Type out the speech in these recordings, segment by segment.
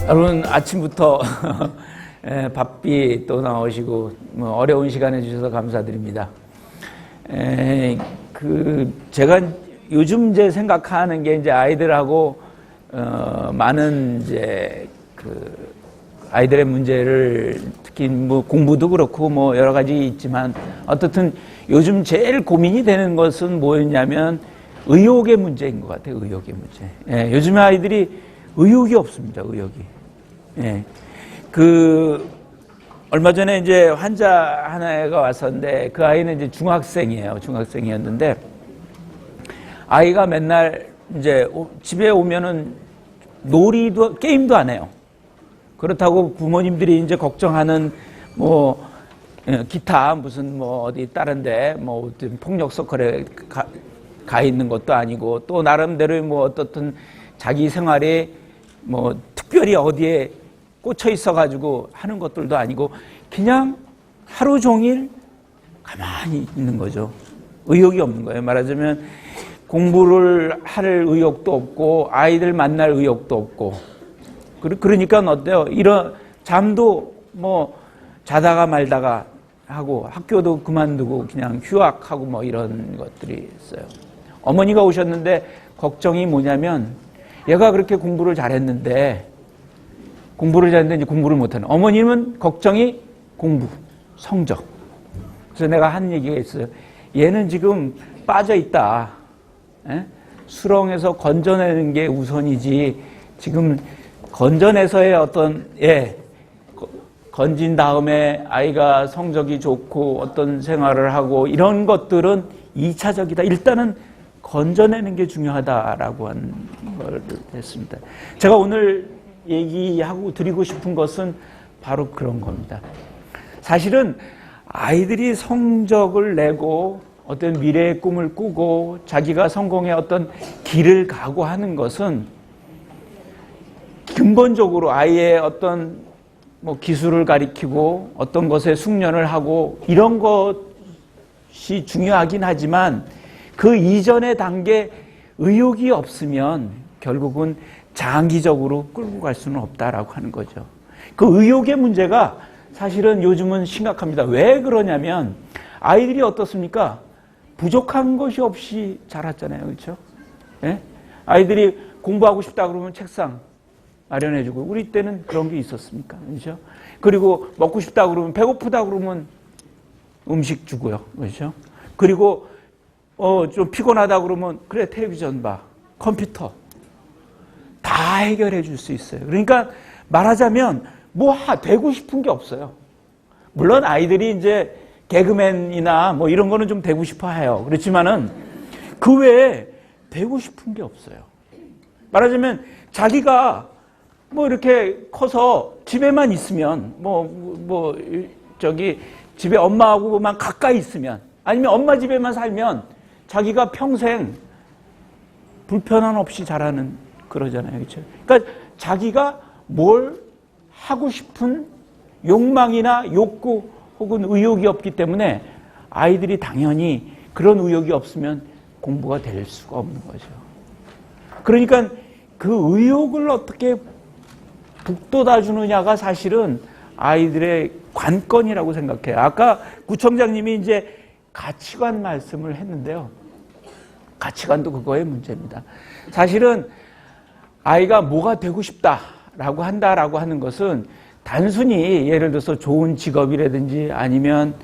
여러분 아침부터 바삐 또 나오시고 어려운 시간 해주셔서 감사드립니다. 제가 요즘 이제 생각하는 게 이제 아이들하고 많은 이제 아이들의 문제를 특히 뭐 공부도 그렇고 뭐 여러 가지 있지만 어떻든 요즘 제일 고민이 되는 것은 뭐였냐면 의욕의 문제인 것 같아요. 의욕의 문제. 요즘 아이들이 의욕이 없습니다. 의욕이. 얼마 전에 이제 환자 하나가 왔었는데 그 아이는 이제 중학생이에요. 중학생이었는데 아이가 맨날 이제 집에 오면은 게임도 안 해요. 그렇다고 부모님들이 이제 걱정하는 기타 무슨 어디 다른데 폭력 서클에 가 있는 것도 아니고 또 나름대로 어떻든 자기 생활에 특별히 어디에 꽂혀 있어가지고 하는 것들도 아니고 그냥 하루 종일 가만히 있는 거죠. 의욕이 없는 거예요. 말하자면 공부를 할 의욕도 없고 아이들 만날 의욕도 없고 그러니까 어때요? 이런 잠도 자다가 말다가 하고 학교도 그만두고 그냥 휴학하고 이런 것들이 있어요. 어머니가 오셨는데 걱정이 뭐냐면 얘가 그렇게 공부를 잘했는데 이제 공부를 못하는 어머님은 걱정이 공부, 성적. 그래서 내가 한 얘기가 있어요. 얘는 지금 빠져 있다. 수렁에서 건져내는 게 우선이지 지금 건져내서의 건진 다음에 아이가 성적이 좋고 어떤 생활을 하고 이런 것들은 2차적이다. 일단은 건져내는 게 중요하다라고 한 걸 했습니다. 제가 오늘 얘기하고 드리고 싶은 것은 바로 그런 겁니다. 사실은 아이들이 성적을 내고 어떤 미래의 꿈을 꾸고 자기가 성공의 어떤 길을 가고 하는 것은 근본적으로 아이의 어떤 기술을 가리키고 어떤 것에 숙련을 하고 이런 것이 중요하긴 하지만 그 이전의 단계 의욕이 없으면 결국은 장기적으로 끌고 갈 수는 없다라고 하는 거죠. 그 의욕의 문제가 사실은 요즘은 심각합니다. 왜 그러냐면 아이들이 어떻습니까? 부족한 것이 없이 자랐잖아요. 그렇죠? 아이들이 공부하고 싶다 그러면 책상 마련해주고 우리 때는 그런 게 있었습니까? 그렇죠? 그리고 먹고 싶다 그러면 배고프다 그러면 음식 주고요. 그렇죠? 그리고 좀 피곤하다 그러면 그래 텔레비전 봐. 컴퓨터. 다 해결해 줄 수 있어요. 그러니까 말하자면 되고 싶은 게 없어요. 물론 아이들이 이제 개그맨이나 이런 거는 좀 되고 싶어 해요. 그렇지만은 그 외에 되고 싶은 게 없어요. 말하자면 자기가 이렇게 커서 집에만 있으면 집에 엄마하고만 가까이 있으면 아니면 엄마 집에만 살면 자기가 평생 불편함 없이 자라는 그러잖아요. 그렇죠? 그러니까 자기가 뭘 하고 싶은 욕망이나 욕구 혹은 의욕이 없기 때문에 아이들이 당연히 그런 의욕이 없으면 공부가 될 수가 없는 거죠. 그러니까 그 의욕을 어떻게 북돋아 주느냐가 사실은 아이들의 관건이라고 생각해요. 아까 구청장님이 이제 가치관 말씀을 했는데요. 가치관도 그거의 문제입니다. 사실은 아이가 뭐가 되고 싶다라고 한다라고 하는 것은 단순히 예를 들어서 좋은 직업이라든지 아니면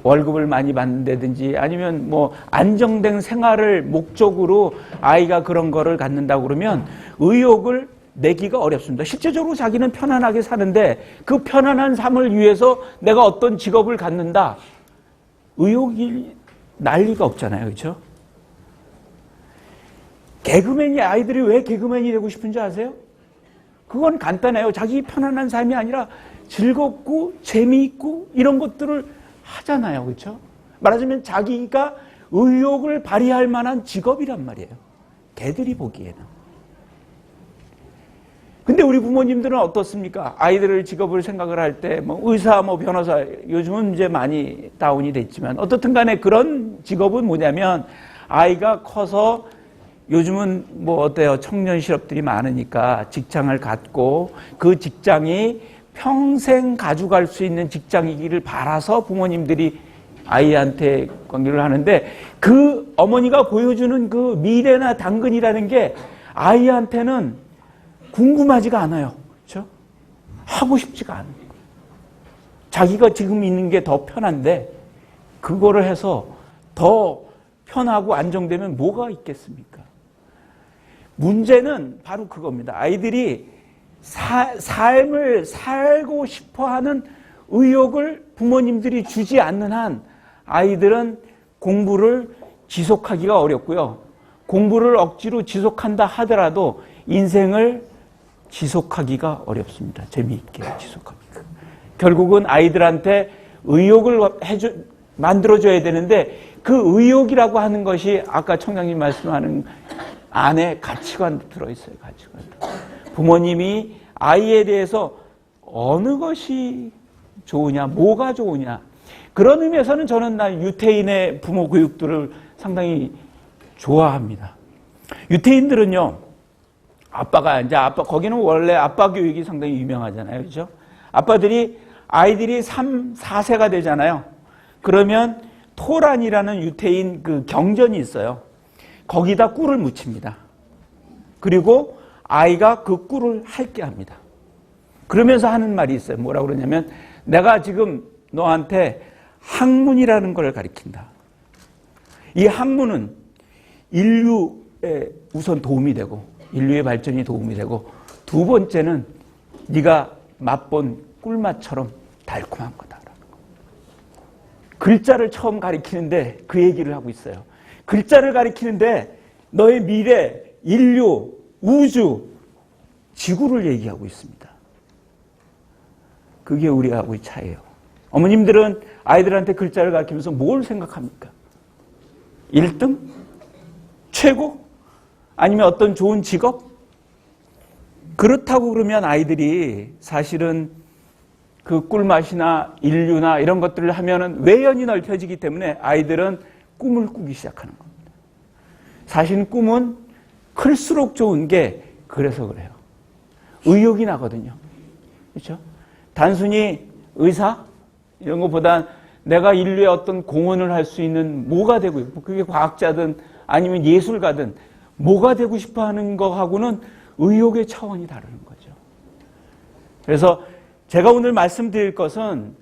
월급을 많이 받는다든지 아니면 안정된 생활을 목적으로 아이가 그런 거를 갖는다고 그러면 의욕을 내기가 어렵습니다. 실제적으로 자기는 편안하게 사는데 그 편안한 삶을 위해서 내가 어떤 직업을 갖는다. 의욕이 날 리가 없잖아요. 그렇죠? 아이들이 왜 개그맨이 되고 싶은지 아세요? 그건 간단해요. 자기 편안한 삶이 아니라 즐겁고 재미있고 이런 것들을 하잖아요. 그렇죠? 말하자면 자기가 의욕을 발휘할 만한 직업이란 말이에요. 걔들이 보기에는. 근데 우리 부모님들은 어떻습니까? 아이들을 직업을 생각을 할 때 의사, 변호사 요즘은 이제 많이 다운이 됐지만 어떻든 간에 그런 직업은 뭐냐면 아이가 커서 요즘은 뭐 어때요? 청년 실업들이 많으니까 직장을 갖고 그 직장이 평생 가져갈 수 있는 직장이기를 바라서 부모님들이 아이한테 관계를 하는데 그 어머니가 보여주는 그 미래나 당근이라는 게 아이한테는 궁금하지가 않아요. 그렇죠? 하고 싶지가 않아요. 자기가 지금 있는 게 더 편한데 그거를 해서 더 편하고 안정되면 뭐가 있겠습니까? 문제는 바로 그겁니다. 아이들이 삶을 살고 싶어하는 의욕을 부모님들이 주지 않는 한 아이들은 공부를 지속하기가 어렵고요. 공부를 억지로 지속한다 하더라도 인생을 지속하기가 어렵습니다. 재미있게 지속하기가. 결국은 아이들한테 의욕을 만들어줘야 되는데 그 의욕이라고 하는 것이 아까 청장님 말씀하는 안에 가치관도 들어있어요. 가치관. 부모님이 아이에 대해서 어느 것이 좋으냐, 뭐가 좋으냐. 그런 의미에서는 저는 유태인의 부모 교육들을 상당히 좋아합니다. 유태인들은요, 거기는 원래 아빠 교육이 상당히 유명하잖아요. 그죠? 아이들이 3, 4세가 되잖아요. 그러면 토란이라는 유태인 그 경전이 있어요. 거기다 꿀을 묻힙니다. 그리고 아이가 그 꿀을 핥게 합니다. 그러면서 하는 말이 있어요. 뭐라고 그러냐면 내가 지금 너한테 학문이라는 걸 가르친다. 이 학문은 인류에 우선 도움이 되고 인류의 발전이 도움이 되고 두 번째는 네가 맛본 꿀맛처럼 달콤한 거다. 글자를 처음 가리키는데 그 얘기를 하고 있어요. 글자를 가리키는데 너의 미래, 인류, 우주, 지구를 얘기하고 있습니다. 그게 우리하고의 차이예요. 어머님들은 아이들한테 글자를 가르치면서 뭘 생각합니까? 1등? 최고? 아니면 어떤 좋은 직업? 그렇다고 그러면 아이들이 사실은 그 꿀맛이나 인류나 이런 것들을 하면은 외연이 넓혀지기 때문에 아이들은 꿈을 꾸기 시작하는 겁니다. 사실 꿈은 클수록 좋은 게 그래서 그래요. 의욕이 나거든요. 그렇죠? 단순히 의사 이런 것보다 내가 인류에 어떤 공헌을 할 수 있는 뭐가 되고 있고 그게 과학자든 아니면 예술가든 뭐가 되고 싶어 하는 것하고는 의욕의 차원이 다르는 거죠. 그래서 제가 오늘 말씀드릴 것은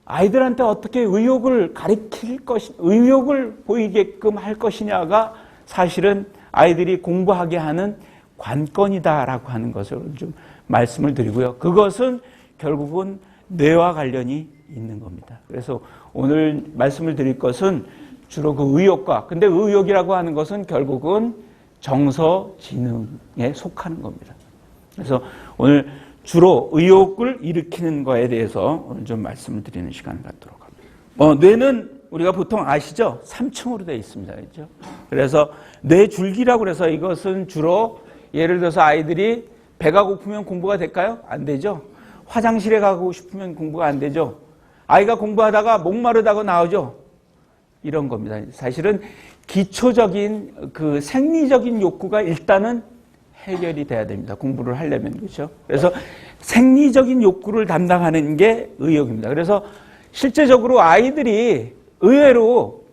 아이들한테 어떻게 의욕을 의욕을 보이게끔 할 것이냐가 사실은 아이들이 공부하게 하는 관건이다라고 하는 것을 좀 말씀을 드리고요. 그것은 결국은 뇌와 관련이 있는 겁니다. 그래서 오늘 말씀을 드릴 것은 주로 그 의욕과, 근데 의욕이라고 하는 것은 결국은 정서지능에 속하는 겁니다. 그래서 오늘 주로 의욕을 일으키는 거에 대해서 오늘 좀 말씀을 드리는 시간을 갖도록 합니다. 뇌는 우리가 보통 아시죠? 3층으로 되어 있습니다. 그렇죠? 그래서 뇌줄기라고 그래서 이것은 주로 예를 들어서 아이들이 배가 고프면 공부가 될까요? 안 되죠. 화장실에 가고 싶으면 공부가 안 되죠. 아이가 공부하다가 목마르다고 나오죠. 이런 겁니다. 사실은 기초적인 그 생리적인 욕구가 일단은 해결이 돼야 됩니다. 공부를 하려면. 그렇죠? 그래서 생리적인 욕구를 담당하는 게 의욕입니다. 그래서 실제적으로 아이들이 의외로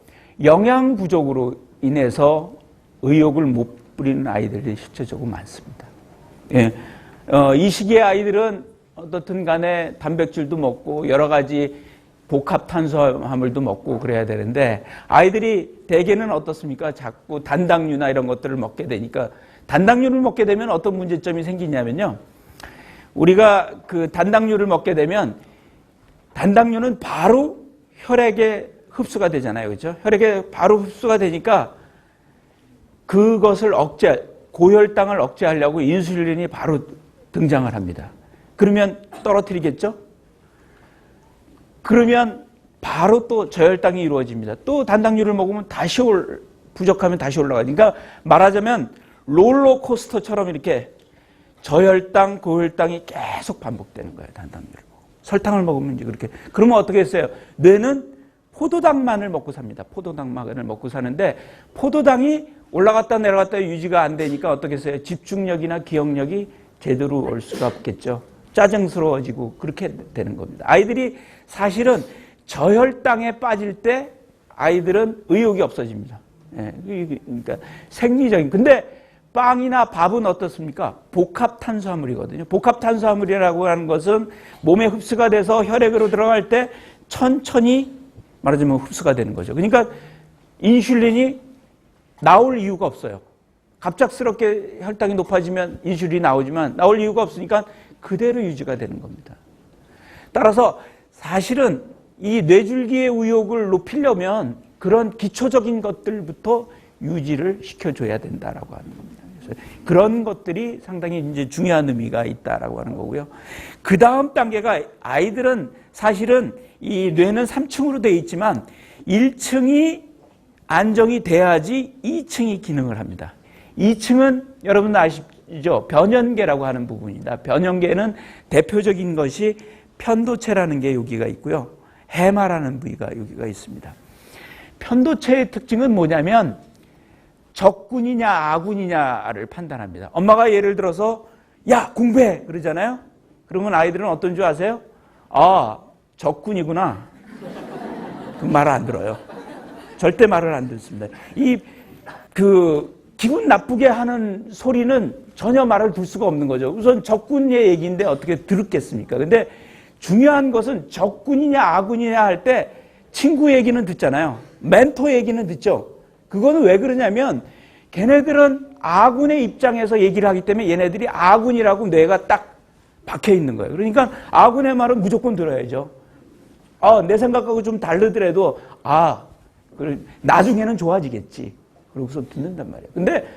영양 부족으로 인해서 의욕을 못 부리는 아이들이 실제적으로 많습니다. 예. 이 시기의 아이들은 어떻든 간에 단백질도 먹고 여러 가지 복합 탄수화물도 먹고 그래야 되는데 아이들이 대개는 어떻습니까? 자꾸 단당류나 이런 것들을 먹게 되니까 단당류를 먹게 되면 어떤 문제점이 생기냐면요. 우리가 그 단당류를 먹게 되면 단당류는 바로 혈액에 흡수가 되잖아요. 그렇죠? 혈액에 바로 흡수가 되니까 그것을 고혈당을 억제하려고 인슐린이 바로 등장을 합니다. 그러면 떨어뜨리겠죠? 그러면 바로 또 저혈당이 이루어집니다. 또 단당류를 먹으면 부족하면 다시 올라가니까 말하자면 롤러코스터처럼 이렇게 저혈당, 고혈당이 계속 반복되는 거예요. 단당류를 먹고. 설탕을 먹으면 이제 그렇게. 그러면 어떻게 했어요? 뇌는 포도당만을 먹고 삽니다. 포도당만을 먹고 사는데 포도당이 올라갔다 내려갔다 유지가 안 되니까 어떻게 했어요? 집중력이나 기억력이 제대로 올 수가 없겠죠. 짜증스러워지고 그렇게 되는 겁니다. 아이들이 사실은 저혈당에 빠질 때 아이들은 의욕이 없어집니다. 예, 그러니까 생리적인. 근데 빵이나 밥은 어떻습니까? 복합탄수화물이거든요. 복합탄수화물이라고 하는 것은 몸에 흡수가 돼서 혈액으로 들어갈 때 천천히 말하자면 흡수가 되는 거죠. 그러니까 인슐린이 나올 이유가 없어요. 갑작스럽게 혈당이 높아지면 인슐린이 나오지만 나올 이유가 없으니까 그대로 유지가 되는 겁니다. 따라서 사실은 이 뇌줄기의 의욕을 높이려면 그런 기초적인 것들부터 유지를 시켜줘야 된다라고 하는 겁니다. 그래서 그런 것들이 상당히 이제 중요한 의미가 있다라고 하는 거고요. 그 다음 단계가 아이들은 사실은 이 뇌는 3층으로 되어 있지만 1층이 안정이 돼야지 2층이 기능을 합니다. 2층은 여러분 아시죠? 변연계라고 하는 부분입니다. 변연계는 대표적인 것이 편도체라는 게 여기가 있고요. 해마라는 부위가 여기가 있습니다. 편도체의 특징은 뭐냐면 적군이냐 아군이냐를 판단합니다. 엄마가 예를 들어서 야 공부해 그러잖아요. 그러면 아이들은 어떤 줄 아세요? 아 적군이구나. 그 말을 안 들어요. 절대 말을 안 듣습니다. 기분 나쁘게 하는 소리는 전혀 말을 둘 수가 없는 거죠. 우선 적군의 얘기인데 어떻게 들었겠습니까? 근데 중요한 것은 적군이냐 아군이냐 할 때 친구 얘기는 듣잖아요. 멘토 얘기는 듣죠. 그거는 왜 그러냐면 걔네들은 아군의 입장에서 얘기를 하기 때문에 얘네들이 아군이라고 뇌가 딱 박혀 있는 거예요. 그러니까 아군의 말은 무조건 들어야죠. 내 생각하고 좀 다르더라도 그래, 나중에는 좋아지겠지. 그러고서 듣는단 말이에요. 근데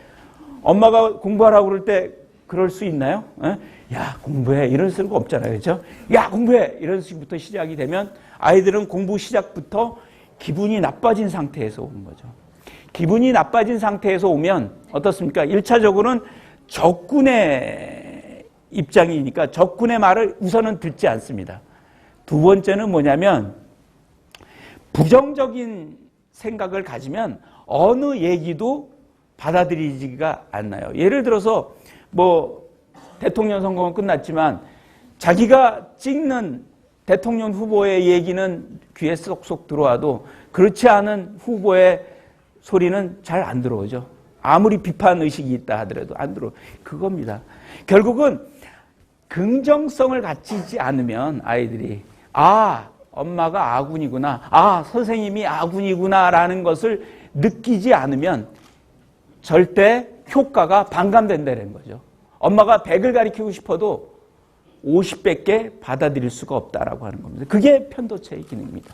엄마가 공부하라고 그럴 때 그럴 수 있나요? 야 공부해 이럴 수가 없잖아요. 그렇죠? 야 공부해 이런 식부터 시작이 되면 아이들은 공부 시작부터 기분이 나빠진 상태에서 오는 거죠. 기분이 나빠진 상태에서 오면 어떻습니까? 1차적으로는 적군의 입장이니까 적군의 말을 우선은 듣지 않습니다. 두 번째는 뭐냐면 부정적인 생각을 가지면 어느 얘기도 받아들이지가 않나요. 예를 들어서 대통령 선거는 끝났지만 자기가 찍는 대통령 후보의 얘기는 귀에 쏙쏙 들어와도 그렇지 않은 후보의 소리는 잘 안 들어오죠. 아무리 비판 의식이 있다 하더라도 안 들어오. 그겁니다. 결국은 긍정성을 갖지 않으면 아이들이 엄마가 아군이구나. 선생님이 아군이구나라는 것을 느끼지 않으면 절대 효과가 반감된다는 거죠. 엄마가 100을 가르치고 싶어도 50밖에 받아들일 수가 없다라고 하는 겁니다. 그게 편도체의 기능입니다.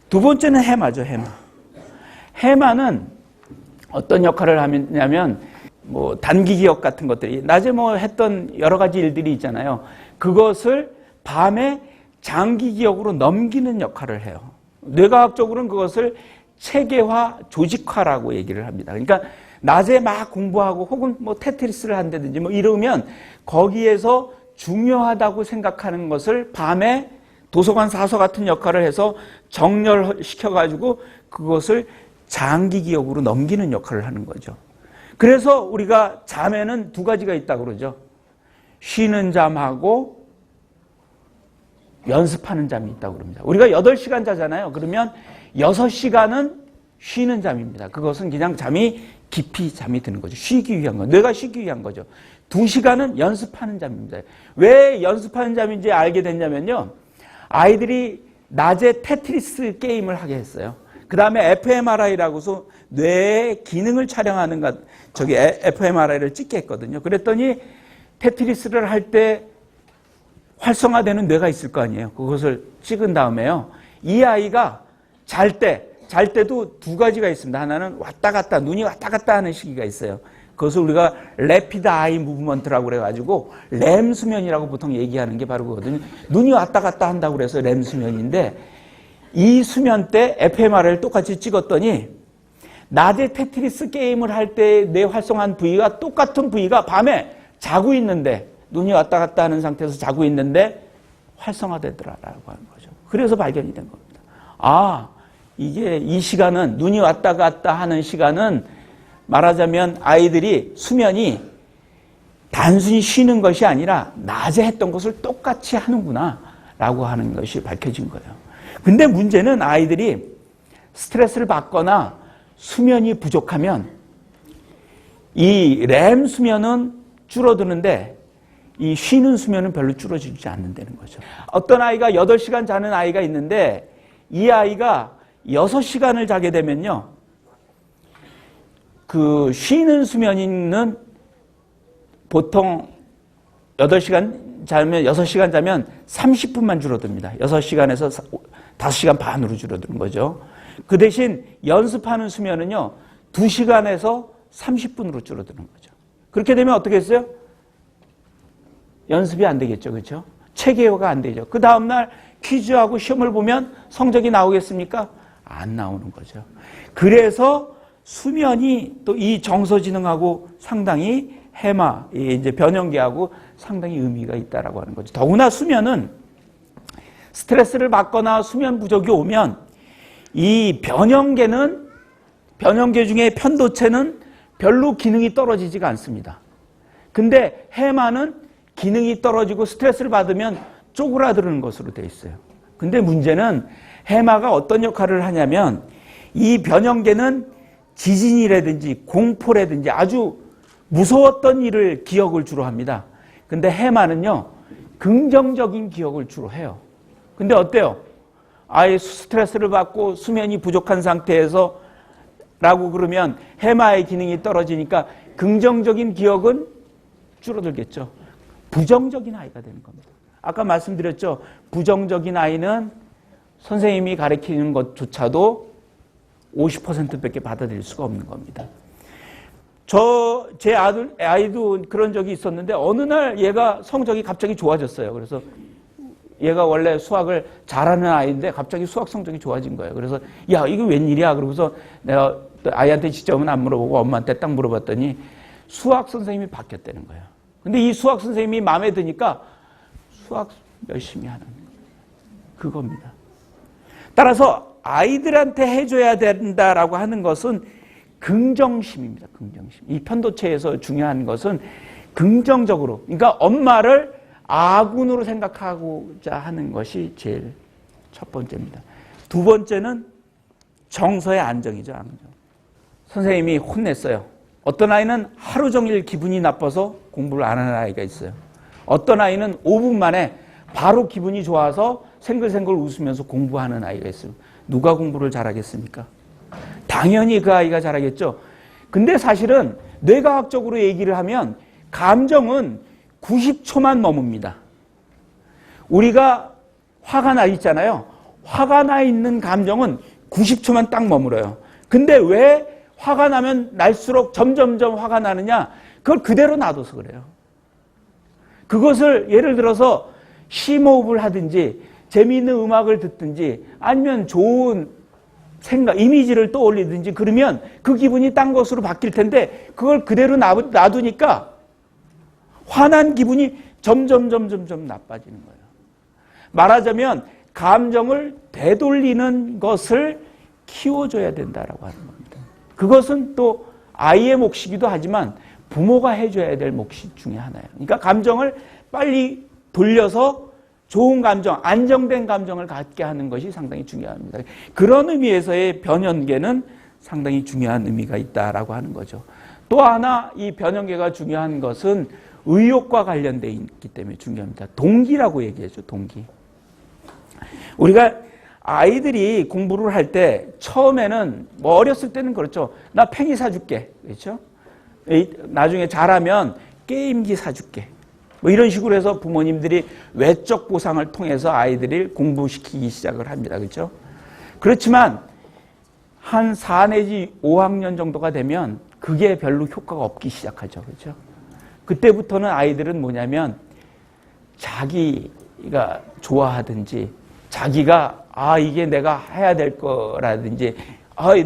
두 번째는 해마죠, 해마. 해마는 어떤 역할을 하냐면 단기 기억 같은 것들이 낮에 했던 여러 가지 일들이 있잖아요. 그것을 밤에 장기 기억으로 넘기는 역할을 해요. 뇌과학적으로는 그것을 체계화, 조직화라고 얘기를 합니다. 그러니까 낮에 막 공부하고 혹은 테트리스를 한다든지 이러면 거기에서 중요하다고 생각하는 것을 밤에 도서관 사서 같은 역할을 해서 정렬시켜가지고 그것을 장기 기억으로 넘기는 역할을 하는 거죠. 그래서 우리가 잠에는 두 가지가 있다고 그러죠. 쉬는 잠하고 연습하는 잠이 있다고 그럽니다. 우리가 8시간 자잖아요. 그러면 6시간은 쉬는 잠입니다. 그것은 그냥 깊이 잠이 드는 거죠. 쉬기 위한 거. 뇌가 쉬기 위한 거죠. 2시간은 연습하는 잠입니다. 왜 연습하는 잠인지 알게 됐냐면요. 아이들이 낮에 테트리스 게임을 하게 했어요. 그 다음에 fMRI라고 해서 뇌의 기능을 촬영하는 fMRI를 찍게 했거든요. 그랬더니 테트리스를 할 때 활성화되는 뇌가 있을 거 아니에요. 그것을 찍은 다음에요. 이 아이가 잘 때도 두 가지가 있습니다. 하나는 눈이 왔다 갔다 하는 시기가 있어요. 그것을 우리가 Rapid Eye Movement라고 그래가지고 렘 수면이라고 보통 얘기하는 게 바로 그거거든요. 눈이 왔다 갔다 한다고 그래서 렘 수면인데 이 수면 때 fMRI를 똑같이 찍었더니 낮에 테트리스 게임을 할 때 뇌 활성화한 부위가 똑같은 부위가 밤에 자고 있는데 눈이 왔다 갔다 하는 상태에서 자고 있는데 활성화되더라라고 하는 거죠. 그래서 발견이 된 겁니다. 이게 이 시간은 눈이 왔다 갔다 하는 시간은 말하자면 아이들이 수면이 단순히 쉬는 것이 아니라 낮에 했던 것을 똑같이 하는구나 라고 하는 것이 밝혀진 거예요. 근데 문제는 아이들이 스트레스를 받거나 수면이 부족하면 이 렘 수면은 줄어드는데 이 쉬는 수면은 별로 줄어들지 않는다는 거죠. 어떤 아이가 8시간 자는 아이가 있는데 이 아이가 6시간을 자게 되면요. 그 쉬는 수면은 보통 8시간 자면 6시간 자면 30분만 줄어듭니다. 6시간에서 5시간 반으로 줄어드는 거죠. 그 대신 연습하는 수면은요. 2시간에서 30분으로 줄어드는 거죠. 그렇게 되면 어떻게 했어요? 연습이 안 되겠죠. 그렇죠? 체계화가 안 되죠. 그 다음날 퀴즈하고 시험을 보면 성적이 나오겠습니까? 안 나오는 거죠. 그래서 수면이 또 이 정서지능하고 상당히 해마, 이제 변형계하고 상당히 의미가 있다라고 하는 거죠. 더구나 수면은 스트레스를 받거나 수면 부족이 오면 이 변형계 중에 편도체는 별로 기능이 떨어지지가 않습니다. 근데 해마는 기능이 떨어지고 스트레스를 받으면 쪼그라드는 것으로 되어 있어요. 근데 문제는 해마가 어떤 역할을 하냐면 이 변형계는 지진이라든지 공포라든지 아주 무서웠던 일을 기억을 주로 합니다. 근데 해마는요, 긍정적인 기억을 주로 해요. 근데 어때요? 아예 스트레스를 받고 수면이 부족한 상태에서 라고 그러면 해마의 기능이 떨어지니까 긍정적인 기억은 줄어들겠죠. 부정적인 아이가 되는 겁니다. 아까 말씀드렸죠. 부정적인 아이는 선생님이 가르치는 것조차도 50%밖에 받아들일 수가 없는 겁니다. 제 아이도 그런 적이 있었는데 어느 날 얘가 성적이 갑자기 좋아졌어요. 그래서 얘가 원래 수학을 잘하는 아이인데 갑자기 수학 성적이 좋아진 거예요. 그래서 야, 이거 웬일이야? 그러고서 내가 아이한테 직접은 안 물어보고 엄마한테 딱 물어봤더니 수학 선생님이 바뀌었다는 거예요. 근데 이 수학 선생님이 마음에 드니까 수학 열심히 하는 그겁니다. 따라서 아이들한테 해줘야 된다라고 하는 것은 긍정심입니다. 긍정심. 이 편도체에서 중요한 것은 긍정적으로, 그러니까 엄마를 아군으로 생각하고자 하는 것이 제일 첫 번째입니다. 두 번째는 정서의 안정이죠. 안정. 선생님이 혼냈어요. 어떤 아이는 하루 종일 기분이 나빠서 공부를 안 하는 아이가 있어요. 어떤 아이는 5분 만에 바로 기분이 좋아서 생글생글 웃으면서 공부하는 아이가 있어요. 누가 공부를 잘하겠습니까? 당연히 그 아이가 잘하겠죠. 근데 사실은 뇌과학적으로 얘기를 하면 감정은 90초만 머뭅니다. 우리가 화가 나 있잖아요. 화가 나 있는 감정은 90초만 딱 머물어요. 근데 왜 화가 나면 날수록 점점점 화가 나느냐? 그걸 그대로 놔둬서 그래요. 그것을 예를 들어서 심호흡을 하든지 재미있는 음악을 듣든지 아니면 좋은 생각, 이미지를 떠올리든지 그러면 그 기분이 딴 것으로 바뀔 텐데 그걸 그대로 놔두니까 화난 기분이 점점 나빠지는 거예요. 말하자면 감정을 되돌리는 것을 키워줘야 된다라고 하는 겁니다. 그것은 또 아이의 몫이기도 하지만 부모가 해줘야 될 몫이 중에 하나예요. 그러니까 감정을 빨리 돌려서 좋은 감정, 안정된 감정을 갖게 하는 것이 상당히 중요합니다. 그런 의미에서의 변형계는 상당히 중요한 의미가 있다라고 하는 거죠. 또 하나 이 변형계가 중요한 것은 의욕과 관련되어 있기 때문에 중요합니다. 동기라고 얘기하죠. 동기. 우리가 아이들이 공부를 할 때 처음에는 뭐 어렸을 때는 그렇죠. 나 팽이 사줄게. 그렇죠? 나중에 잘하면 게임기 사줄게. 뭐 이런 식으로 해서 부모님들이 외적 보상을 통해서 아이들을 공부시키기 시작을 합니다. 그렇죠? 그렇지만 한 4 내지 5학년 정도가 되면 그게 별로 효과가 없기 시작하죠. 그렇죠? 그때부터는 아이들은 뭐냐면 자기가 좋아하든지 자기가 이게 내가 해야 될 거라든지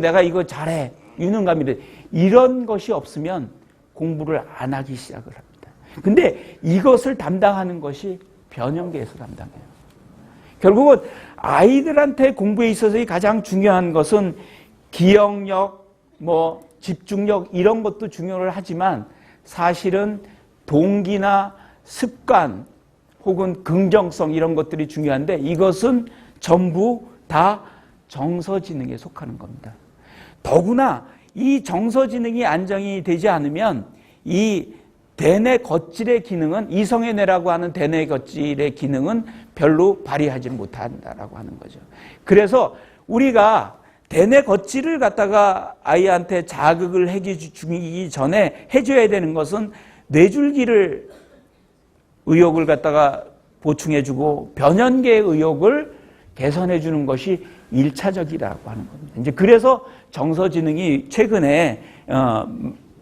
내가 이거 잘해. 유능감이든 이런 것이 없으면 공부를 안 하기 시작을 합니다. 근데 이것을 담당하는 것이 변형계에서 담당해요. 결국은 아이들한테 공부에 있어서 가장 중요한 것은 기억력, 집중력 이런 것도 중요를 하지만 사실은 동기나 습관 혹은 긍정성 이런 것들이 중요한데 이것은 전부 다 정서지능에 속하는 겁니다. 더구나 이 정서지능이 안정이 되지 않으면 이 대뇌 겉질의 기능은 이성의 뇌라고 하는 대뇌 겉질의 기능은 별로 발휘하지 못한다라고 하는 거죠. 그래서 우리가 대뇌 겉질을 갖다가 아이한테 자극을 해주기 전에 해줘야 되는 것은 뇌줄기를 의욕을 갖다가 보충해주고 변연계의 의욕을 개선해주는 것이 1차적이라고 하는 겁니다. 이제 그래서 정서지능이 최근에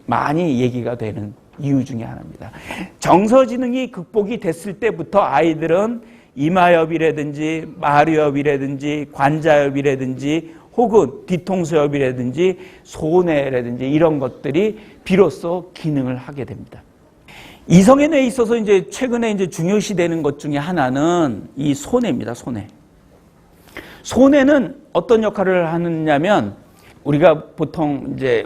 많이 얘기가 되는 이유 중에 하나입니다. 정서지능이 극복이 됐을 때부터 아이들은 이마엽이라든지 마류엽이라든지 관자엽이라든지 혹은 뒤통수엽이라든지 소뇌라든지 이런 것들이 비로소 기능을 하게 됩니다. 이성의 뇌에 있어서 이제 최근에 이제 중요시되는 것 중에 하나는 이 소뇌입니다. 소뇌. 소뇌는 어떤 역할을 하느냐면 우리가 보통 이제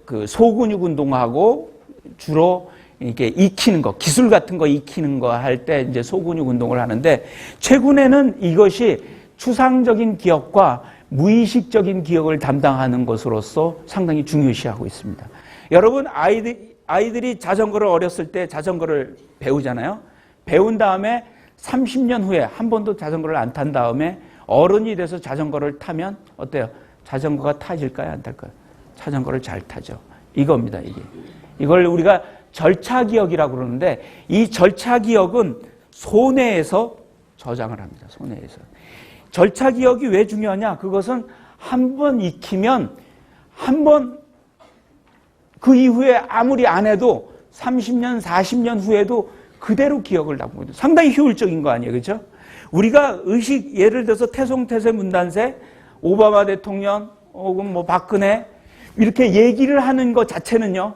그 소근육 운동하고 주로 이렇게 익히는 거, 기술 같은 거 익히는 거 할 때 이제 소근육 운동을 하는데 최근에는 이것이 추상적인 기억과 무의식적인 기억을 담당하는 것으로서 상당히 중요시하고 있습니다. 여러분 아이들이 자전거를 어렸을 때 자전거를 배우잖아요. 배운 다음에 30년 후에 한 번도 자전거를 안 탄 다음에 어른이 돼서 자전거를 타면 어때요? 자전거가 타질까요? 안 탈까요? 자전거를 잘 타죠. 이겁니다. 이걸 우리가 절차기억이라고 그러는데 이 절차기억은 소뇌에서 저장을 합니다. 소뇌에서. 절차기억이 왜 중요하냐? 그것은 한 번 익히면 한 번 그 이후에 아무리 안 해도 30년, 40년 후에도 그대로 기억을 남깁니다. 상당히 효율적인 거 아니에요. 그렇죠? 우리가 예를 들어서 태송태세 문단세, 오바마 대통령 혹은 박근혜 이렇게 얘기를 하는 것 자체는요.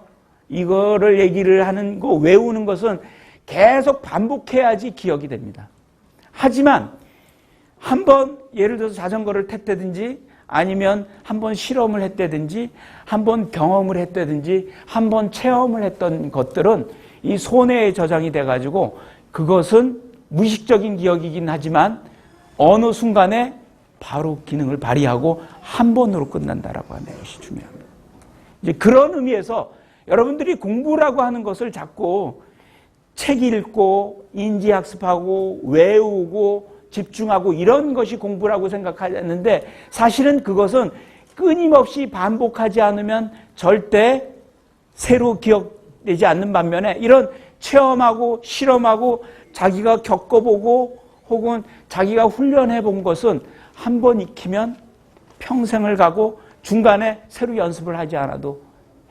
이거를 얘기를 하는 거 외우는 것은 계속 반복해야지 기억이 됩니다. 하지만 한번 예를 들어서 자전거를 탔다든지 아니면 한번 실험을 했다든지 한번 경험을 했다든지 한번 체험을 했던 것들은 이 소뇌에 저장이 돼가지고 그것은 무의식적인 기억이긴 하지만 어느 순간에 바로 기능을 발휘하고 한 번으로 끝난다라고 하는 것이 중요합니다. 이제 그런 의미에서 여러분들이 공부라고 하는 것을 자꾸 책 읽고 인지학습하고 외우고 집중하고 이런 것이 공부라고 생각하는데 사실은 그것은 끊임없이 반복하지 않으면 절대 새로 기억되지 않는 반면에 이런 체험하고 실험하고 자기가 겪어보고 혹은 자기가 훈련해 본 것은 한 번 익히면 평생을 가고 중간에 새로 연습을 하지 않아도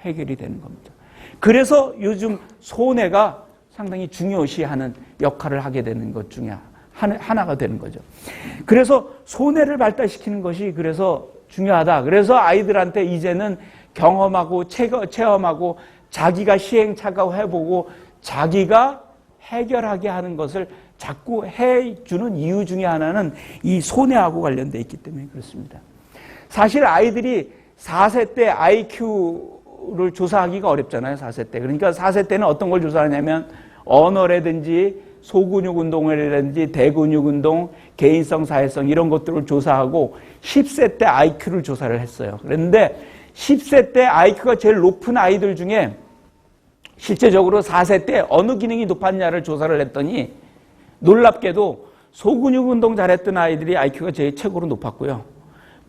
해결이 되는 겁니다. 그래서 요즘 소뇌가 상당히 중요시하는 역할을 하게 되는 것 중에 하나가 되는 거죠. 그래서 소뇌를 발달시키는 것이 그래서 중요하다. 그래서 아이들한테 이제는 경험하고 체험하고 자기가 시행착오 해보고 자기가 해결하게 하는 것을 자꾸 해주는 이유 중에 하나는 이 소뇌하고 관련되어 있기 때문에 그렇습니다. 사실 아이들이 4세 때 IQ를 조사하기가 어렵잖아요. 4세 때. 그러니까 4세 때는 어떤 걸 조사하냐면 언어라든지 소근육 운동이라든지 대근육 운동, 개인성, 사회성 이런 것들을 조사하고 10세 때 IQ를 조사를 했어요. 그런데 10세 때 IQ가 제일 높은 아이들 중에 실제적으로 4세 때 어느 기능이 높았냐를 조사를 했더니 놀랍게도 소근육 운동 잘했던 아이들이 IQ가 제일 최고로 높았고요.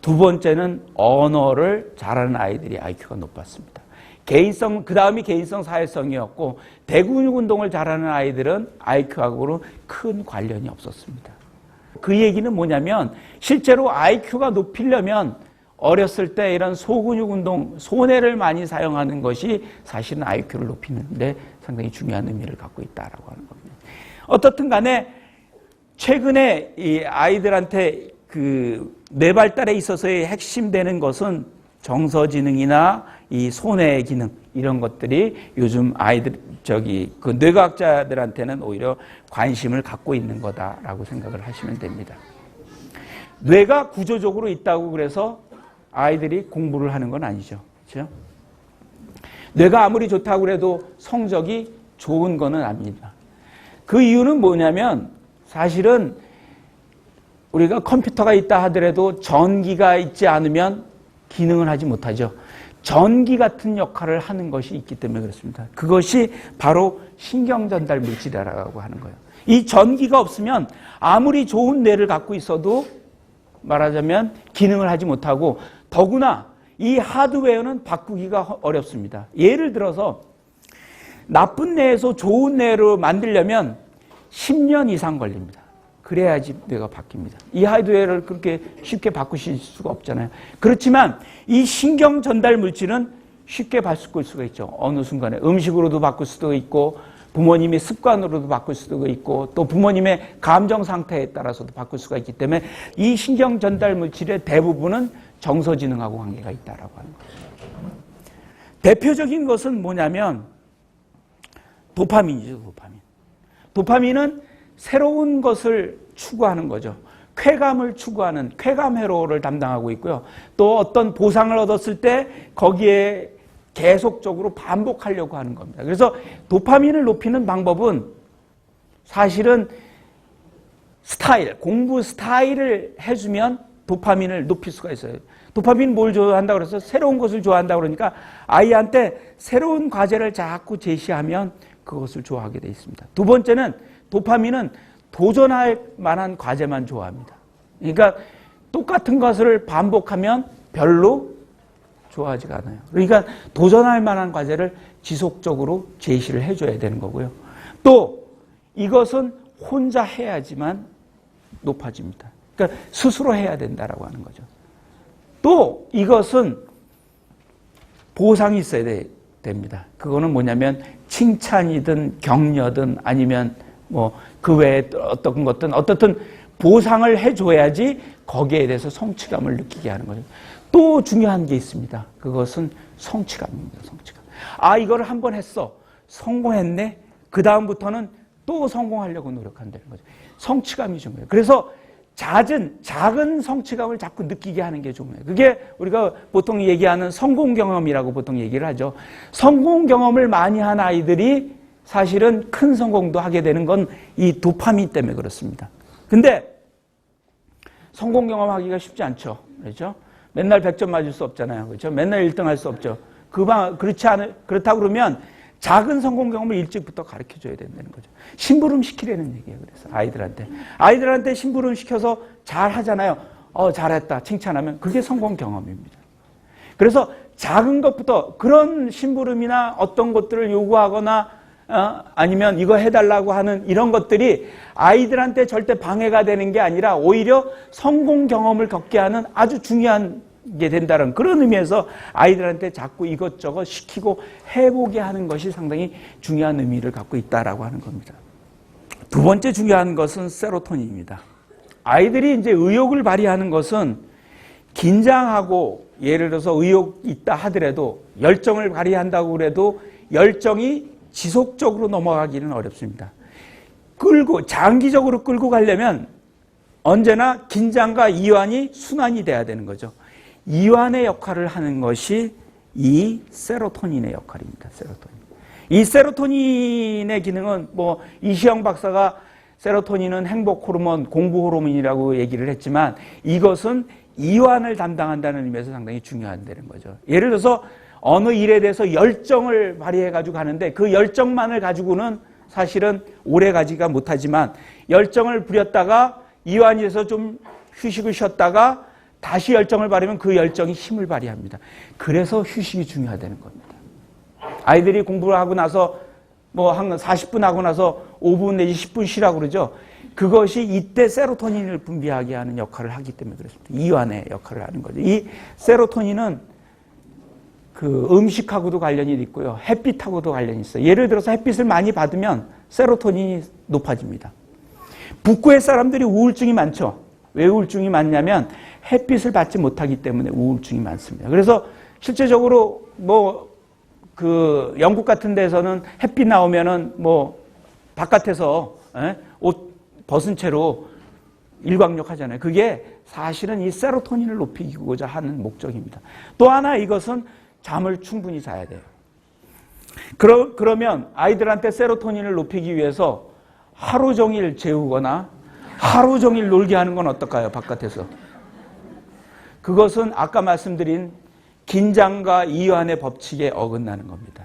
두 번째는 언어를 잘하는 아이들이 IQ가 높았습니다. 개인성, 그 다음이 개인성 사회성이었고 대근육 운동을 잘하는 아이들은 IQ하고는 큰 관련이 없었습니다. 그 얘기는 뭐냐면 실제로 IQ가 높이려면 어렸을 때 이런 소근육 운동, 소뇌를 많이 사용하는 것이 사실은 IQ를 높이는데 상당히 중요한 의미를 갖고 있다라고 하는 겁니다. 어떻든 간에 최근에 이 아이들한테 그 뇌 발달에 있어서의 핵심 되는 것은 정서지능이나 이 소뇌의 기능 이런 것들이 요즘 아이들 그 뇌과학자들한테는 오히려 관심을 갖고 있는 거다라고 생각을 하시면 됩니다. 뇌가 구조적으로 있다고 그래서 아이들이 공부를 하는 건 아니죠. 그렇죠? 뇌가 아무리 좋다고 그래도 성적이 좋은 거는 아닙니다. 그 이유는 뭐냐면 사실은 우리가 컴퓨터가 있다 하더라도 전기가 있지 않으면 기능을 하지 못하죠. 전기 같은 역할을 하는 것이 있기 때문에 그렇습니다. 그것이 바로 신경전달 물질이라고 하는 거예요. 이 전기가 없으면 아무리 좋은 뇌를 갖고 있어도 말하자면 기능을 하지 못하고 더구나 이 하드웨어는 바꾸기가 어렵습니다. 예를 들어서 나쁜 뇌에서 좋은 뇌로 만들려면 10년 이상 걸립니다. 그래야지 뇌가 바뀝니다. 이 하드웨어를 그렇게 쉽게 바꾸실 수가 없잖아요. 그렇지만 이 신경 전달 물질은 쉽게 바꿀 수가 있죠. 어느 순간에 음식으로도 바꿀 수도 있고 부모님의 습관으로도 바꿀 수도 있고 또 부모님의 감정 상태에 따라서도 바꿀 수가 있기 때문에 이 신경 전달 물질의 대부분은 정서지능하고 관계가 있다라고 하는 거죠. 대표적인 것은 뭐냐면 도파민이죠. 도파민은 새로운 것을 추구하는 거죠. 쾌감을 추구하는 쾌감 회로를 담당하고 있고요. 또 어떤 보상을 얻었을 때 거기에 계속적으로 반복하려고 하는 겁니다. 그래서 도파민을 높이는 방법은 사실은 공부 스타일을 해주면 도파민을 높일 수가 있어요. 도파민은 뭘 좋아한다고 그래서 새로운 것을 좋아한다고 그러니까 아이한테 새로운 과제를 자꾸 제시하면 그것을 좋아하게 돼 있습니다. 두 번째는 도파민은 도전할 만한 과제만 좋아합니다. 그러니까 똑같은 것을 반복하면 별로 좋아하지가 않아요. 그러니까 도전할 만한 과제를 지속적으로 제시를 해줘야 되는 거고요. 또 이것은 혼자 해야지만 높아집니다. 그러니까 스스로 해야 된다라고 하는 거죠. 또 이것은 보상이 있어야 됩니다. 그거는 뭐냐면 칭찬이든 격려든 아니면 뭐 그 외에 어떤 것든 어떻든 보상을 해줘야지 거기에 대해서 성취감을 느끼게 하는 거죠. 또 중요한 게 있습니다. 그것은 성취감입니다. 성취감. 아, 이거를 한번 했어. 성공했네. 그 다음부터는 또 성공하려고 노력한다는 거죠. 성취감이 중요해요. 그래서 작은 성취감을 자꾸 느끼게 하는 게 중요해요. 그게 우리가 보통 얘기하는 성공 경험이라고 보통 얘기를 하죠. 성공 경험을 많이 한 아이들이 사실은 큰 성공도 하게 되는 건 이 도파민 때문에 그렇습니다. 근데 성공 경험하기가 쉽지 않죠. 그렇죠? 맨날 100점 맞을 수 없잖아요. 그렇죠? 맨날 1등 할 수 없죠. 그렇다고 그러면 작은 성공 경험을 일찍부터 가르쳐 줘야 된다는 거죠. 심부름 시키라는 얘기예요. 그래서 아이들한테 심부름 시켜서 잘 하잖아요. 잘했다. 칭찬하면 그게 성공 경험입니다. 그래서 작은 것부터 그런 심부름이나 어떤 것들을 요구하거나 아니면 이거 해달라고 하는 이런 것들이 아이들한테 절대 방해가 되는 게 아니라 오히려 성공 경험을 겪게 하는 아주 중요한 게 된다는 그런 의미에서 아이들한테 자꾸 이것저것 시키고 해보게 하는 것이 상당히 중요한 의미를 갖고 있다라고 하는 겁니다. 두 번째 중요한 것은 세로토닌입니다. 아이들이 이제 의욕을 발휘하는 것은 긴장하고 예를 들어서 의욕이 있다 하더라도 열정을 발휘한다고 그래도 열정이 지속적으로 넘어가기는 어렵습니다. 장기적으로 끌고 가려면 언제나 긴장과 이완이 순환이 돼야 되는 거죠. 이완의 역할을 하는 것이 이 세로토닌의 역할입니다. 이 세로토닌의 기능은 이시영 박사가 세로토닌은 행복 호르몬, 공부 호르몬이라고 얘기를 했지만 이것은 이완을 담당한다는 의미에서 상당히 중요하다는 거죠. 예를 들어서 어느 일에 대해서 열정을 발휘해가지고 가는데 그 열정만을 가지고는 사실은 오래 가지가 못하지만 열정을 부렸다가 이완이 돼서 좀 휴식을 쉬었다가 다시 열정을 발휘하면 그 열정이 힘을 발휘합니다. 그래서 휴식이 중요하다는 겁니다. 아이들이 공부를 하고 나서 한 40분 하고 나서 5분 내지 10분 쉬라고 그러죠. 그것이 이때 세로토닌을 분비하게 하는 역할을 하기 때문에 그렇습니다. 이완의 역할을 하는 거죠. 이 세로토닌은 그 음식하고도 관련이 있고요. 햇빛하고도 관련이 있어요. 예를 들어서 햇빛을 많이 받으면 세로토닌이 높아집니다. 북구의 사람들이 우울증이 많죠. 왜 우울증이 많냐면 햇빛을 받지 못하기 때문에 우울증이 많습니다. 그래서 실제적으로 그 영국 같은 데서는 햇빛 나오면은 뭐 바깥에서 옷 벗은 채로 일광욕 하잖아요. 그게 사실은 이 세로토닌을 높이고자 하는 목적입니다. 또 하나 이것은 잠을 충분히 자야 돼요. 그러면 아이들한테 세로토닌을 높이기 위해서 하루 종일 재우거나 하루 종일 놀게 하는 건 어떨까요? 바깥에서. 그것은 아까 말씀드린 긴장과 이완의 법칙에 어긋나는 겁니다.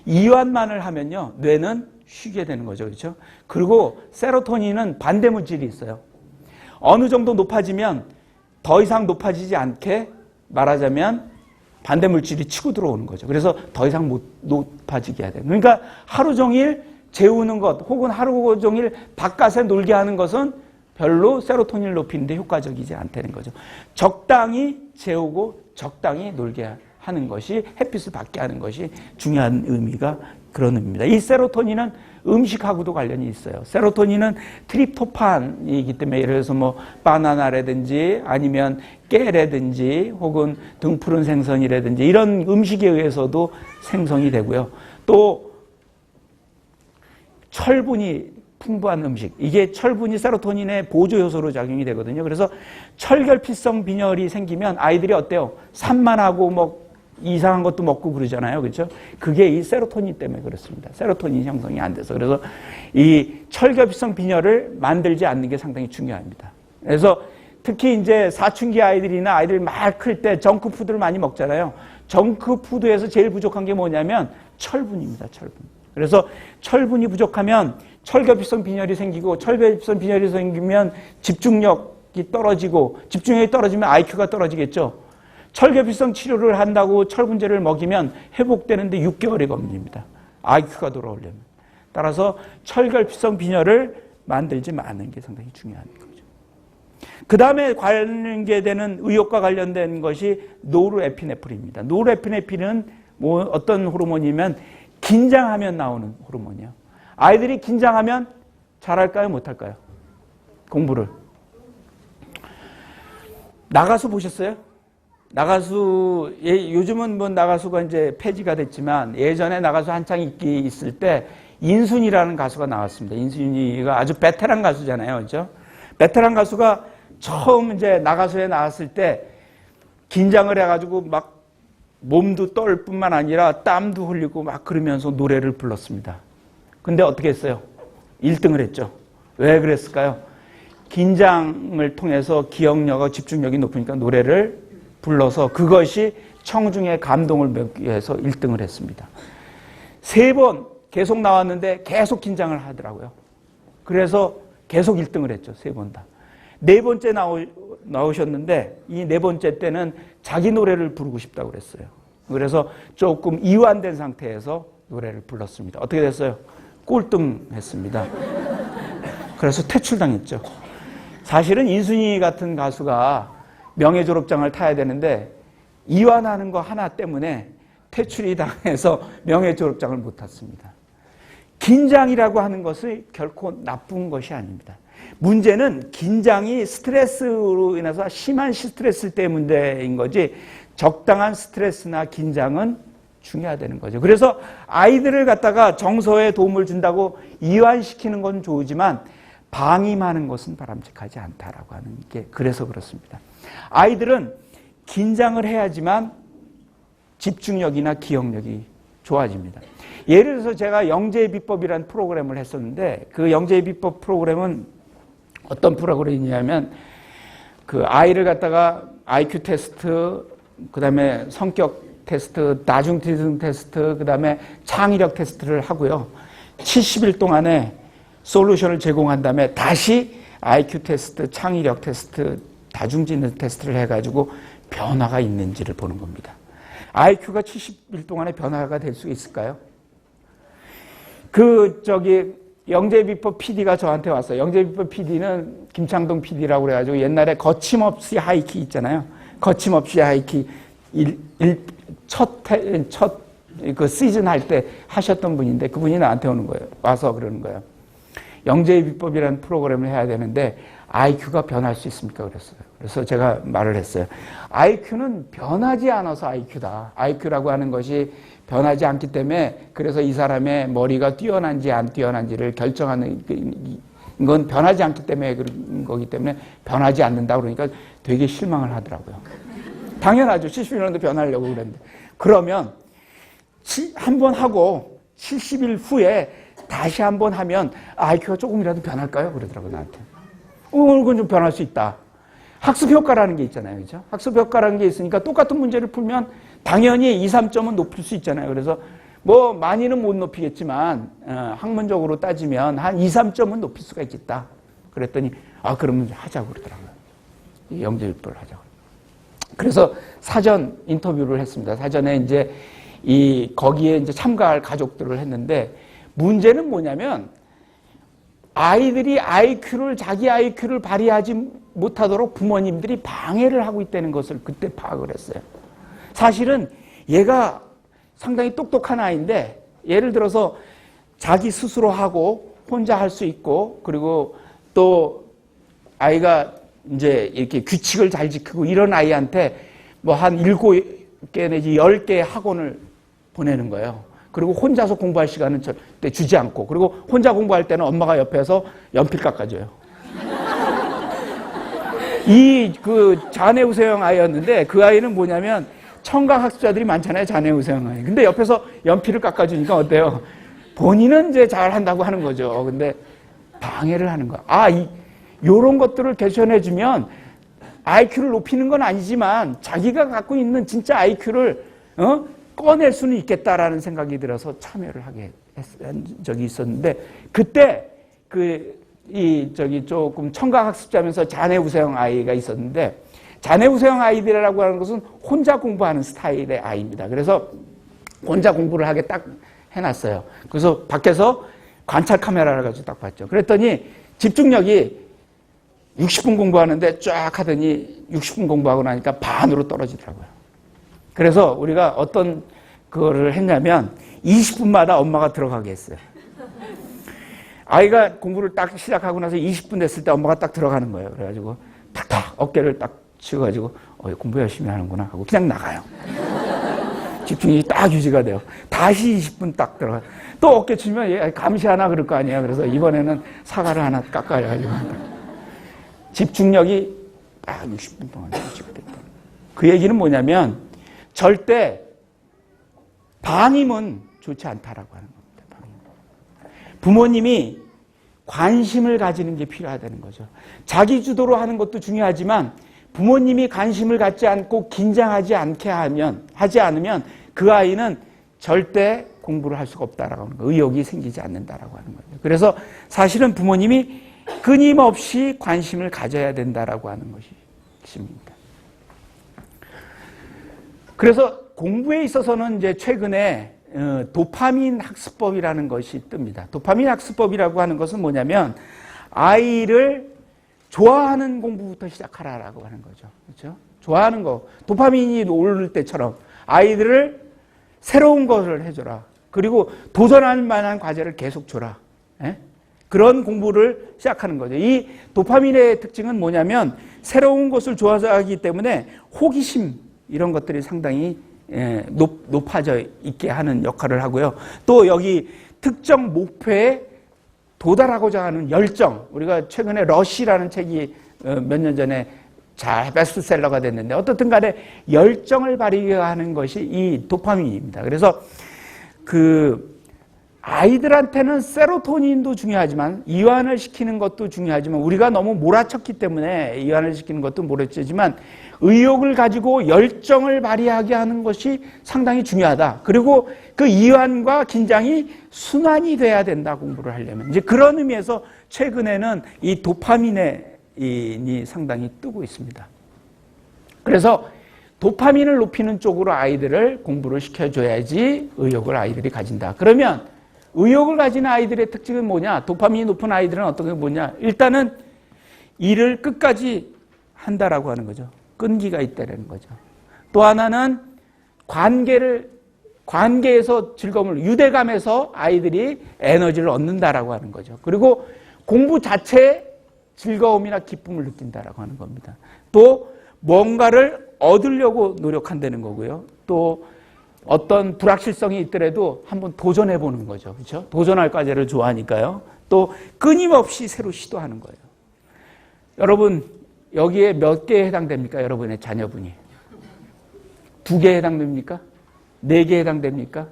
이완만을 하면요, 뇌는 쉬게 되는 거죠. 그렇죠? 그리고 세로토닌은 반대 물질이 있어요. 어느 정도 높아지면 더 이상 높아지지 않게 말하자면 반대 물질이 치고 들어오는 거죠. 그래서 더 이상 못 높아지게 해야 돼요. 그러니까 하루 종일 재우는 것 혹은 하루 종일 바깥에 놀게 하는 것은 별로 세로토닌을 높이는데 효과적이지 않다는 거죠. 적당히 재우고 적당히 놀게 하는 것이, 햇빛을 받게 하는 것이 중요한 의미가 그런 의미입니다. 이 세로토닌은 음식하고도 관련이 있어요. 세로토닌은 트립토판이기 때문에 예를 들어서 뭐 바나나라든지 아니면 깨라든지 혹은 등푸른 생선이라든지 이런 음식에 의해서도 생성이 되고요. 또 철분이 풍부한 음식, 이게 철분이 세로토닌의 보조 요소로 작용이 되거든요. 그래서 철결핍성 빈혈이 생기면 아이들이 어때요? 산만하고 뭐 이상한 것도 먹고 그러잖아요. 그렇죠? 그게 이 세로토닌 때문에 그렇습니다. 세로토닌 형성이 안 돼서. 그래서 이 철결핍성 빈혈을 만들지 않는 게 상당히 중요합니다. 그래서 특히 이제 사춘기 아이들이나 아이들 막 클 때 정크푸드를 많이 먹잖아요. 정크푸드에서 제일 부족한 게 뭐냐면 철분입니다. 철분. 그래서 철분이 부족하면 철결핍성 빈혈이 생기고, 철결핍성 빈혈이 생기면 집중력이 떨어지고, 집중력이 떨어지면 IQ가 떨어지겠죠. 철결핍성 치료를 한다고 철분제를 먹이면 회복되는데 6개월이 걸립니다. IQ가 돌아오려면. 따라서 철결핍성 빈혈을 만들지 않는 게 상당히 중요한 거죠. 그 다음에 관계되는 의욕과 관련된 것이 노르에피네프린입니다. 노르에피네프린은 뭐 어떤 호르몬이면 긴장하면 나오는 호르몬이에요. 아이들이 긴장하면 잘할까요? 못할까요? 공부를. 나가수 보셨어요? 나가수, 요즘은 뭐 나가수가 이제 폐지가 됐지만 예전에 나가수 한창 인기 있을 때 인순이라는 가수가 나왔습니다. 인순이가 아주 베테랑 가수잖아요. 그죠? 베테랑 가수가 처음 이제 나가수에 나왔을 때 긴장을 해가지고 막 몸도 떨 뿐만 아니라 땀도 흘리고 막 그러면서 노래를 불렀습니다. 근데 어떻게 했어요? 1등을 했죠. 왜 그랬을까요? 긴장을 통해서 기억력과 집중력이 높으니까 노래를 불러서 그것이 청중의 감동을 받기 위해서 1등을 했습니다. 3번 계속 나왔는데 계속 긴장을 하더라고요. 그래서 계속 1등을 했죠. 3번 다. 4번째 나오셨는데 이 4번째 때는 자기 노래를 부르고 싶다고 그랬어요. 그래서 조금 이완된 상태에서 노래를 불렀습니다. 어떻게 됐어요? 꼴등했습니다. 그래서 퇴출당했죠. 사실은 인순이 같은 가수가 명예졸업장을 타야 되는데 이완하는 거 하나 때문에 퇴출이 당해서 명예졸업장을 못 탔습니다. 긴장이라고 하는 것은 결코 나쁜 것이 아닙니다. 문제는 긴장이 스트레스로 인해서 심한 스트레스 때문인 거지 적당한 스트레스나 긴장은 중요하다는 거죠. 그래서 아이들을 갖다가 정서에 도움을 준다고 이완시키는 건 좋지만 방임하는 것은 바람직하지 않다라고 하는 게 그래서 그렇습니다. 아이들은 긴장을 해야지만 집중력이나 기억력이 좋아집니다. 예를 들어서 제가 영재의 비법이라는 프로그램을 했었는데 그 영재의 비법 프로그램은 어떤 프로그램이냐면 그 아이를 갖다가 IQ 테스트, 그 다음에 성격 테스트, 다중지능 테스트, 그 다음에 창의력 테스트를 하고요. 70일 동안에 솔루션을 제공한 다음에 다시 IQ 테스트, 창의력 테스트, 다중지능 테스트를 해가지고 변화가 있는지를 보는 겁니다. IQ가 70일 동안에 변화가 될 수 있을까요? 영재비법 PD가 저한테 왔어요. 영재비법 PD는 김창동 PD라고 그래가지고 옛날에 거침없이 하이킥 있잖아요. 거침없이 하이킥 첫 그 시즌 할 때 하셨던 분인데 그분이 나한테 오는 거예요. 와서 그러는 거예요. 영재의 비법이라는 프로그램을 해야 되는데 IQ가 변할 수 있습니까? 그랬어요. 그래서 제가 말을 했어요. IQ는 변하지 않아서 IQ다. IQ라고 하는 것이 변하지 않기 때문에 그래서 이 사람의 머리가 뛰어난지 안 뛰어난지를 결정하는 건 변하지 않기 때문에 그런 거기 때문에 변하지 않는다 그러니까 되게 실망을 하더라고요. 당연하죠. 70년도 변하려고 그랬는데. 그러면 한 번 하고 70일 후에 다시 한 번 하면 IQ가 조금이라도 변할까요? 그러더라고요, 나한테. 그건 좀 변할 수 있다. 학습 효과라는 게 있잖아요. 그죠? 학습 효과라는 게 있으니까 똑같은 문제를 풀면 당연히 2, 3점은 높일 수 있잖아요. 그래서 뭐 많이는 못 높이겠지만 학문적으로 따지면 한 2, 3점은 높일 수가 있겠다. 그랬더니 그러면 하자고 그러더라고요. 영재일보를 하자고. 그래서 사전 인터뷰를 했습니다. 사전에 이제 거기에 이제 참가할 가족들을 했는데 문제는 뭐냐면 아이들이 자기 IQ를 발휘하지 못하도록 부모님들이 방해를 하고 있다는 것을 그때 파악을 했어요. 사실은 얘가 상당히 똑똑한 아이인데 예를 들어서 자기 스스로 하고 혼자 할 수 있고 그리고 또 아이가 이제 이렇게 규칙을 잘 지키고 이런 아이한테 뭐 한 7개 내지 10개의 학원을 보내는 거예요. 그리고 혼자서 공부할 시간은 절대 주지 않고 그리고 혼자 공부할 때는 엄마가 옆에서 연필 깎아줘요. 그 자뇌우세형 아이였는데 그 아이는 뭐냐면 청각학습자들이 많잖아요. 자뇌우세형 아이. 근데 옆에서 연필을 깎아주니까 어때요? 본인은 이제 잘한다고 하는 거죠. 근데 방해를 하는 거야. 요런 것들을 개선해주면 IQ를 높이는 건 아니지만 자기가 갖고 있는 진짜 IQ를 꺼낼 수는 있겠다라는 생각이 들어서 참여를 하게 한 적이 있었는데 그때 조금 청각학습자면서 자뇌우세형 아이가 있었는데 자뇌우세형 아이들이라고 하는 것은 혼자 공부하는 스타일의 아이입니다. 그래서 혼자 공부를 하게 딱 해놨어요. 그래서 밖에서 관찰 카메라를 가지고 딱 봤죠. 그랬더니 집중력이 60분 공부하는데 쫙 하더니 60분 공부하고 나니까 반으로 떨어지더라고요. 그래서 우리가 어떤 그거를 했냐면 20분마다 엄마가 들어가게 했어요. 아이가 공부를 딱 시작하고 나서 20분 됐을 때 엄마가 딱 들어가는 거예요. 그래가지고 탁탁 어깨를 딱 치워가지고 공부 열심히 하는구나 하고 그냥 나가요. 집중이 딱 유지가 돼요. 다시 20분 딱 들어가. 또 어깨 치면 얘 감시하나 그럴 거 아니에요. 그래서 이번에는 사과를 하나 깎아가지고 집중력이 딱 60분 동안 유지됐다. 그 얘기는 뭐냐면 절대 방임은 좋지 않다라고 하는 겁니다. 방임. 부모님이 관심을 가지는 게 필요하다는 거죠. 자기 주도로 하는 것도 중요하지만 부모님이 관심을 갖지 않고 긴장하지 하지 않으면 그 아이는 절대 공부를 할 수가 없다라고 하는 거예요. 의욕이 생기지 않는다라고 하는 거예요. 그래서 사실은 부모님이 끊임없이 관심을 가져야 된다라고 하는 것입니다. 그래서 공부에 있어서는 이제 최근에 도파민 학습법이라는 것이 뜹니다. 도파민 학습법이라고 하는 것은 뭐냐면 아이를 좋아하는 공부부터 시작하라라고 하는 거죠. 그렇죠? 좋아하는 거. 도파민이 오를 때처럼 아이들을 새로운 것을 해줘라. 그리고 도전할 만한 과제를 계속 줘라. 예? 그런 공부를 시작하는 거죠. 이 도파민의 특징은 뭐냐면 새로운 것을 좋아하기 때문에 호기심 이런 것들이 상당히 높아져 있게 하는 역할을 하고요. 또 여기 특정 목표에 도달하고자 하는 열정. 우리가 최근에 러시라는 책이 몇 년 전에 잘 베스트셀러가 됐는데 어떻든 간에 열정을 발휘하는 것이 이 도파민입니다. 그래서 아이들한테는 세로토닌도 중요하지만 이완을 시키는 것도 중요하지만 우리가 너무 몰아쳤기 때문에 이완을 시키는 것도 몰아쳤지만 의욕을 가지고 열정을 발휘하게 하는 것이 상당히 중요하다. 그리고 그 이완과 긴장이 순환이 돼야 된다. 공부를 하려면. 이제 그런 의미에서 최근에는 이 도파민이 상당히 뜨고 있습니다. 그래서 도파민을 높이는 쪽으로 아이들을 공부를 시켜줘야지 의욕을 아이들이 가진다. 그러면 의욕을 가진 아이들의 특징은 뭐냐? 도파민이 높은 아이들은 어떤 게 뭐냐? 일단은 일을 끝까지 한다라고 하는 거죠. 끈기가 있다는 거죠. 또 하나는 관계에서 즐거움을, 유대감에서 아이들이 에너지를 얻는다라고 하는 거죠. 그리고 공부 자체에 즐거움이나 기쁨을 느낀다라고 하는 겁니다. 또 뭔가를 얻으려고 노력한다는 거고요. 또 어떤 불확실성이 있더라도 한번 도전해 보는 거죠. 그렇죠? 도전할 과제를 좋아하니까요. 또 끊임없이 새로 시도하는 거예요. 여러분, 여기에 몇 개에 해당됩니까? 여러분의 자녀분이. 2개에 해당됩니까? 4개에 해당됩니까?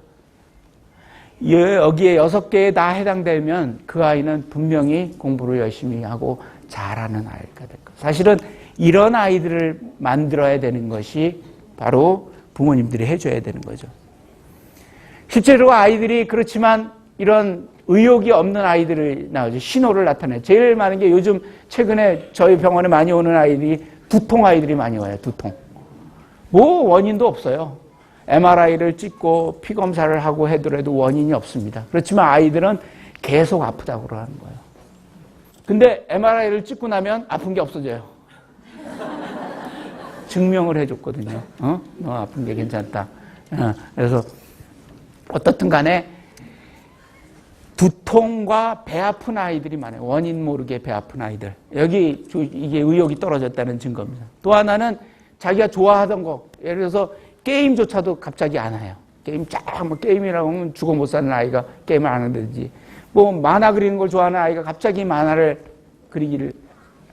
여기에 6개에 다 해당되면 그 아이는 분명히 공부를 열심히 하고 잘하는 아이가 될 거예요. 사실은 이런 아이들을 만들어야 되는 것이 바로 부모님들이 해줘야 되는 거죠. 실제로 아이들이 그렇지만 이런 의욕이 없는 아이들을 나오죠. 신호를 나타내요. 제일 많은 게 요즘 최근에 저희 병원에 많이 오는 아이들이 두통 아이들이 많이 와요. 두통. 뭐 원인도 없어요. MRI를 찍고 피 검사를 하고 해더라도 원인이 없습니다. 그렇지만 아이들은 계속 아프다고 그러는 거예요. 근데 MRI를 찍고 나면 아픈 게 없어져요. 증명을 해줬거든요. 너 아픈 게 괜찮다. 그래서 어떻든 간에 두통과 배 아픈 아이들이 많아요. 원인 모르게 배 아픈 아이들. 여기 이게 의욕이 떨어졌다는 증거입니다. 또 하나는 자기가 좋아하던 거, 예를 들어서 게임조차도 갑자기 안 해요. 게임 뭐 게임이라고 하면 죽어 못 사는 아이가 게임을 안 한다든지, 뭐 만화 그리는 걸 좋아하는 아이가 갑자기 만화를 그리기를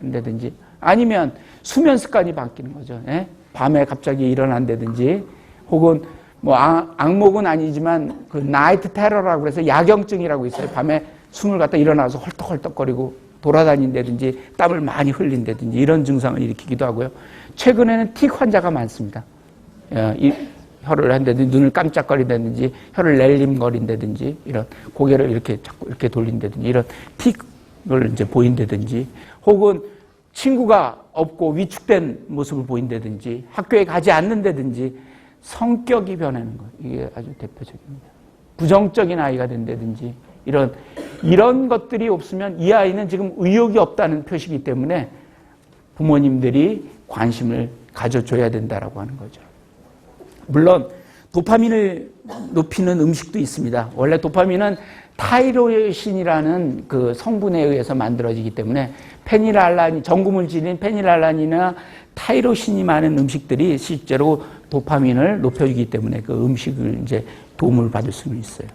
한다든지, 아니면 수면 습관이 바뀌는 거죠. 예? 밤에 갑자기 일어난다든지, 혹은 뭐 악몽은 아니지만 그 나이트 테러라고 해서 야경증이라고 있어요. 밤에 숨을 갖다 일어나서 헐떡헐떡거리고 돌아다닌다든지 땀을 많이 흘린다든지 이런 증상을 일으키기도 하고요. 최근에는 틱 환자가 많습니다. 혀를 한다든지 눈을 깜짝거린다든지 혀를 낼림거린다든지 이런 고개를 이렇게 자꾸 이렇게 돌린다든지 이런 틱을 이제 보인다든지, 혹은 친구가 없고 위축된 모습을 보인다든지 학교에 가지 않는다든지 성격이 변하는 거, 이게 아주 대표적입니다. 부정적인 아이가 된다든지 이런 것들이 없으면 이 아이는 지금 의욕이 없다는 표시이기 때문에 부모님들이 관심을 가져줘야 된다라고 하는 거죠. 물론 도파민을 높이는 음식도 있습니다. 원래 도파민은 타이로신이라는 그 성분에 의해서 만들어지기 때문에 전구물질인 페닐알라닌이나 타이로신이 많은 음식들이 실제로 도파민을 높여주기 때문에 그 음식을 이제 도움을 받을 수는 있어요.